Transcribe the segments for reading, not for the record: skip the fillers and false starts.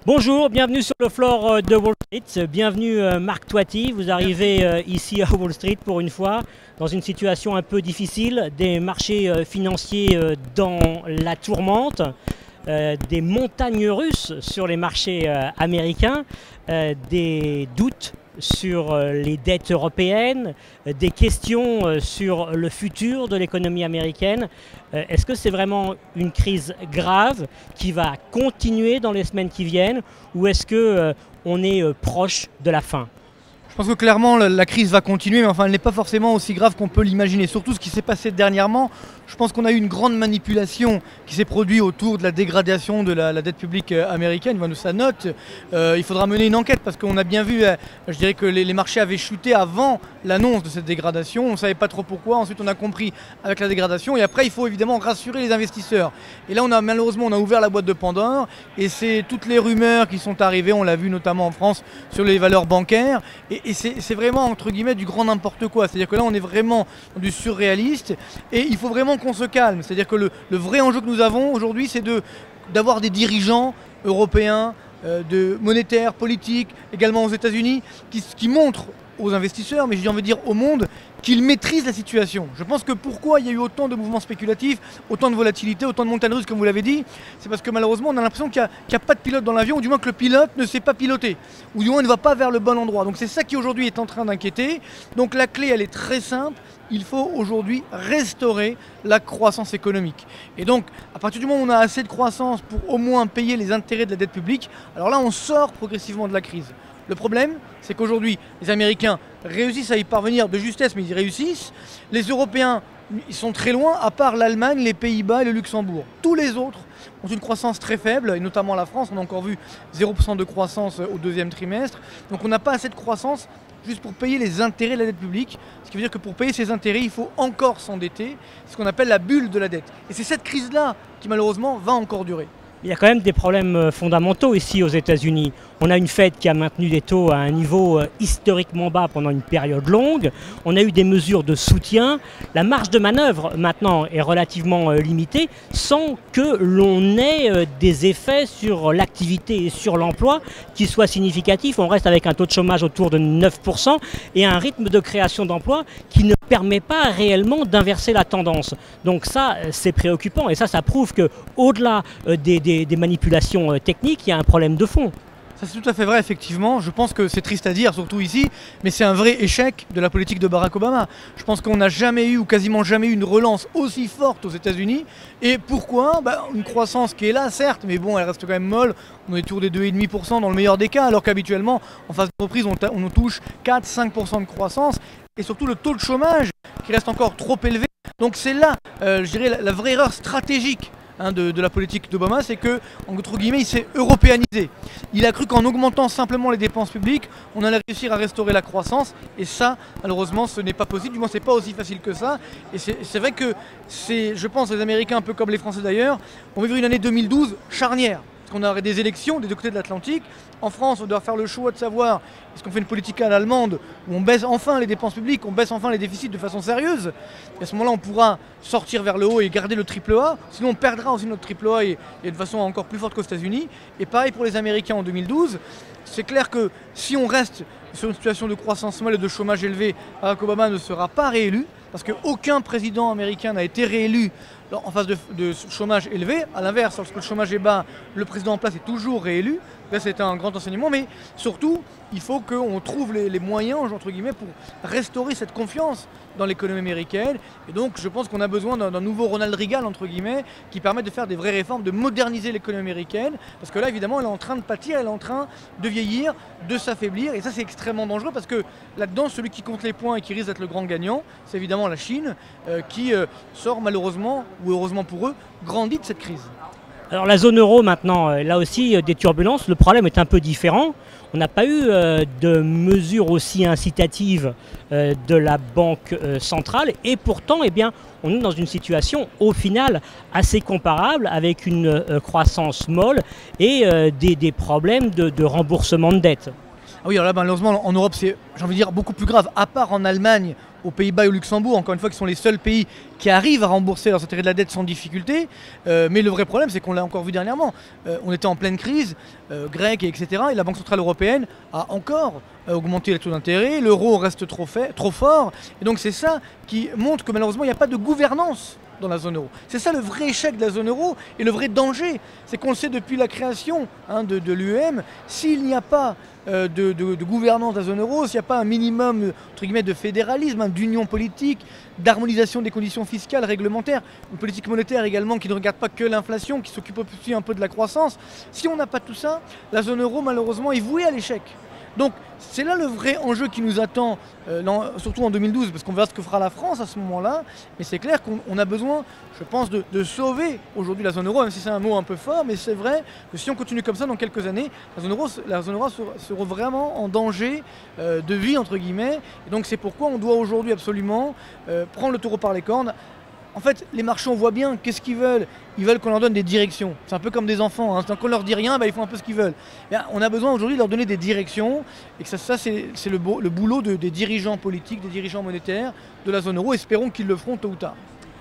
Bonjour, bienvenue sur le floor de Wall Street. Bienvenue Marc Toiti. Vous arrivez ici à Wall Street pour une fois dans une situation un peu difficile, des marchés financiers dans la tourmente, des montagnes russes sur les marchés américains, des doutes sur les dettes européennes, des questions sur le futur de l'économie américaine. Est-ce que c'est vraiment une crise grave qui va continuer dans les semaines qui viennent ou est-ce qu'on est proche de la fin ? Je pense que clairement la crise va continuer, mais enfin elle n'est pas forcément aussi grave qu'on peut l'imaginer. Surtout ce qui s'est passé dernièrement, je pense qu'on a eu une grande manipulation qui s'est produite autour de la dégradation de la dette publique américaine, de sa note. Il faudra mener une enquête parce qu'on a bien vu, je dirais que les marchés avaient chuté avant l'annonce de cette dégradation. On ne savait pas trop pourquoi, ensuite on a compris avec la dégradation et après il faut évidemment rassurer les investisseurs. Et là malheureusement on a ouvert la boîte de Pandore et c'est toutes les rumeurs qui sont arrivées, on l'a vu notamment en France sur les valeurs bancaires. Et c'est vraiment entre guillemets du grand n'importe quoi. C'est-à-dire que là on est vraiment dans du surréaliste et il faut vraiment qu'on se calme. C'est-à-dire que le vrai enjeu que nous avons aujourd'hui c'est d'avoir des dirigeants européens, monétaires, politiques, également aux États-Unis, qui montrent aux investisseurs, mais j'ai envie de dire au monde, qu'ils maîtrisent la situation. Je pense que pourquoi il y a eu autant de mouvements spéculatifs, autant de volatilité, autant de montagnes russes comme vous l'avez dit, c'est parce que malheureusement on a l'impression qu'il n'y a pas de pilote dans l'avion, ou du moins que le pilote ne sait pas piloter, ou du moins ne va pas vers le bon endroit. Donc c'est ça qui aujourd'hui est en train d'inquiéter. Donc la clé elle est très simple, il faut aujourd'hui restaurer la croissance économique. Et donc à partir du moment où on a assez de croissance pour au moins payer les intérêts de la dette publique, alors là on sort progressivement de la crise. Le problème, c'est qu'aujourd'hui, les Américains réussissent à y parvenir de justesse, mais ils y réussissent. Les Européens, ils sont très loin, à part l'Allemagne, les Pays-Bas et le Luxembourg. Tous les autres ont une croissance très faible, et notamment la France, on a encore vu 0% de croissance au deuxième trimestre. Donc on n'a pas assez de croissance juste pour payer les intérêts de la dette publique. Ce qui veut dire que pour payer ces intérêts, il faut encore s'endetter. C'est ce qu'on appelle la bulle de la dette. Et c'est cette crise-là qui malheureusement va encore durer. Il y a quand même des problèmes fondamentaux ici aux États-Unis. On a une Fed qui a maintenu des taux à un niveau historiquement bas pendant une période longue. On a eu des mesures de soutien. La marge de manœuvre maintenant est relativement limitée sans que l'on ait des effets sur l'activité et sur l'emploi qui soient significatifs. On reste avec un taux de chômage autour de 9% et un rythme de création d'emplois qui ne permet pas réellement d'inverser la tendance. Donc ça, c'est préoccupant et ça prouve qu'au-delà des manipulations techniques, il y a un problème de fond. Ça c'est tout à fait vrai effectivement, je pense que c'est triste à dire surtout ici, mais c'est un vrai échec de la politique de Barack Obama. Je pense qu'on n'a jamais eu ou quasiment jamais eu une relance aussi forte aux États-Unis. Et pourquoi ? Une croissance qui est là certes, mais bon elle reste quand même molle, on est autour des 2,5% dans le meilleur des cas, alors qu'habituellement en phase de reprise on touche 4-5% de croissance et surtout le taux de chômage qui reste encore trop élevé. Donc c'est là, je dirais, la vraie erreur stratégique de la politique d'Obama, c'est que, entre guillemets, il s'est européanisé. Il a cru qu'en augmentant simplement les dépenses publiques, on allait réussir à restaurer la croissance, et ça, malheureusement, ce n'est pas possible, du moins c'est pas aussi facile que ça, et c'est vrai que, je pense, les Américains, un peu comme les Français d'ailleurs, ont vécu une année 2012 charnière. Parce qu'on aurait des élections des deux côtés de l'Atlantique. En France, on doit faire le choix de savoir est-ce qu'on fait une politique à l'allemande où on baisse enfin les dépenses publiques, on baisse enfin les déficits de façon sérieuse. Et à ce moment-là, on pourra sortir vers le haut et garder le triple A. Sinon, on perdra aussi notre triple A et de façon encore plus forte qu'aux États-Unis. Et pareil pour les Américains en 2012. C'est clair que si on reste sur une situation de croissance molle et de chômage élevé, Barack Obama ne sera pas réélu. Parce qu'aucun président américain n'a été réélu en phase de chômage élevé. A l'inverse, lorsque le chômage est bas, le président en place est toujours réélu. Là, c'est un grand enseignement. Mais surtout, il faut qu'on trouve les moyens, entre guillemets, pour restaurer cette confiance dans l'économie américaine. Et donc, je pense qu'on a besoin d'un nouveau Ronald Reagan, entre guillemets, qui permette de faire des vraies réformes, de moderniser l'économie américaine. Parce que là, évidemment, elle est en train de pâtir, elle est en train de vieillir, de s'affaiblir. Et ça, c'est extrêmement dangereux parce que là-dedans, celui qui compte les points et qui risque d'être le grand gagnant, c'est évidemment la Chine, qui sort malheureusement, ou heureusement pour eux, grandit de cette crise. Alors la zone euro maintenant, là aussi des turbulences, le problème est un peu différent. On n'a pas eu de mesures aussi incitatives de la Banque centrale et pourtant eh bien, on est dans une situation au final assez comparable avec une croissance molle et des problèmes de remboursement de dette. Ah oui, alors là, malheureusement, en Europe, c'est, j'ai envie de dire, beaucoup plus grave. À part en Allemagne, aux Pays-Bas et au Luxembourg, encore une fois, qui sont les seuls pays qui arrivent à rembourser leurs intérêts de la dette sans difficulté. Mais le vrai problème, c'est qu'on l'a encore vu dernièrement. On était en pleine crise grecque, etc. Et la Banque Centrale Européenne a encore augmenté les taux d'intérêt. L'euro reste trop fort. Et donc c'est ça qui montre que malheureusement, il n'y a pas de gouvernance dans la zone euro. C'est ça le vrai échec de la zone euro et le vrai danger. C'est qu'on le sait depuis la création de l'UEM. S'il n'y a pas de gouvernance de la zone euro, s'il n'y a pas un minimum entre guillemets, de fédéralisme, d'union politique, d'harmonisation des conditions fiscales, réglementaires, une politique monétaire également qui ne regarde pas que l'inflation, qui s'occupe aussi un peu de la croissance, si on n'a pas tout ça, la zone euro malheureusement est vouée à l'échec. Donc c'est là le vrai enjeu qui nous attend, surtout en 2012, parce qu'on verra ce que fera la France à ce moment-là. Mais c'est clair qu'on a besoin, je pense, de sauver aujourd'hui la zone euro, même si c'est un mot un peu fort, mais c'est vrai que si on continue comme ça, dans quelques années, la zone euro sera vraiment en danger de vie, entre guillemets. Et donc c'est pourquoi on doit aujourd'hui absolument prendre le taureau par les cornes. En fait, les marchés, on voit bien, qu'est-ce qu'ils veulent? Ils veulent qu'on leur donne des directions. C'est un peu comme des enfants, hein. Tant qu'on leur dit rien, ils font un peu ce qu'ils veulent. Bien, on a besoin aujourd'hui de leur donner des directions. Et que ça c'est le boulot des dirigeants politiques, des dirigeants monétaires de la zone euro. Espérons qu'ils le feront tôt ou tard.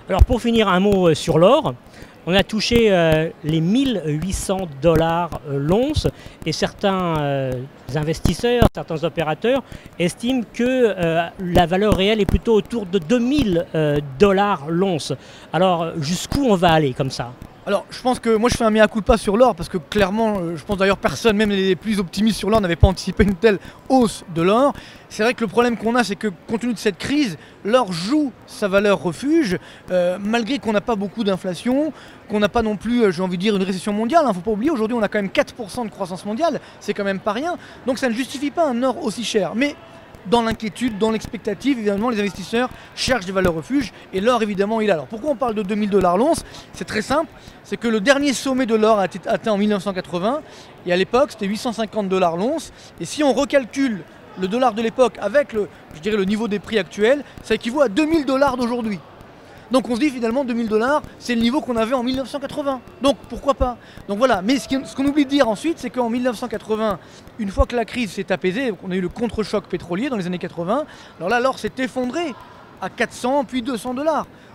Alors pour finir, un mot sur l'or. On a touché les 1800 $ l'once et certains investisseurs, certains opérateurs estiment que la valeur réelle est plutôt autour de 2000 $ l'once. Alors jusqu'où on va aller comme ça ? Alors je pense que moi je fais un mea culpa sur l'or parce que clairement, je pense d'ailleurs personne, même les plus optimistes sur l'or, n'avait pas anticipé une telle hausse de l'or. C'est vrai que le problème qu'on a, c'est que compte tenu de cette crise, l'or joue sa valeur refuge, malgré qu'on n'a pas beaucoup d'inflation, qu'on n'a pas non plus, j'ai envie de dire, une récession mondiale. Faut pas oublier, aujourd'hui on a quand même 4% de croissance mondiale, c'est quand même pas rien. Donc ça ne justifie pas un or aussi cher. Mais dans l'inquiétude, dans l'expectative, évidemment, les investisseurs cherchent des valeurs refuges et l'or, évidemment, il est là. Alors pourquoi on parle de 2000 $ l'once? C'est très simple, c'est que le dernier sommet de l'or a été atteint en 1980 et à l'époque, c'était 850 $ l'once. Et si on recalcule le dollar de l'époque avec le niveau des prix actuels, ça équivaut à 2000 $ d'aujourd'hui. Donc on se dit finalement 2000 $, c'est le niveau qu'on avait en 1980. Donc pourquoi pas? Donc voilà, mais ce qu'on oublie de dire ensuite, c'est qu'en 1980, une fois que la crise s'est apaisée, on a eu le contre-choc pétrolier dans les années 80, alors là l'or s'est effondré à 400 puis 200 $.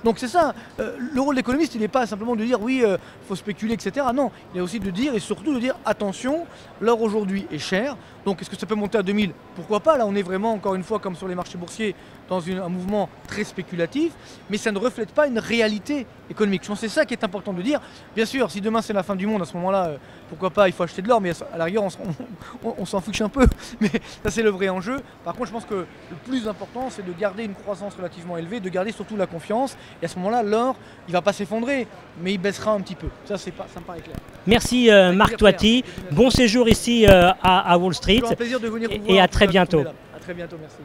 Donc c'est ça, le rôle de l'économiste, il n'est pas simplement de dire oui, faut spéculer, etc. Non, il est aussi de dire et surtout de dire attention, l'or aujourd'hui est cher, donc est-ce que ça peut monter à 2000? Pourquoi pas? Là on est vraiment encore une fois comme sur les marchés boursiers dans un mouvement très spéculatif, mais ça ne reflète pas une réalité économique. Je pense que c'est ça qui est important de dire. Bien sûr, si demain c'est la fin du monde, à ce moment-là, pourquoi pas, il faut acheter de l'or, mais à la rigueur on s'en fiche un peu, mais ça c'est le vrai enjeu. Par contre je pense que le plus important c'est de garder une croissance relativement élevée, de garder surtout la confiance. Et à ce moment-là, l'or, il ne va pas s'effondrer, mais il baissera un petit peu. Ça me paraît clair. Merci Marc Toiti. Bon séjour ici à Wall Street. C'est un plaisir de venir vous voir. Et à très bientôt. À très bientôt, merci.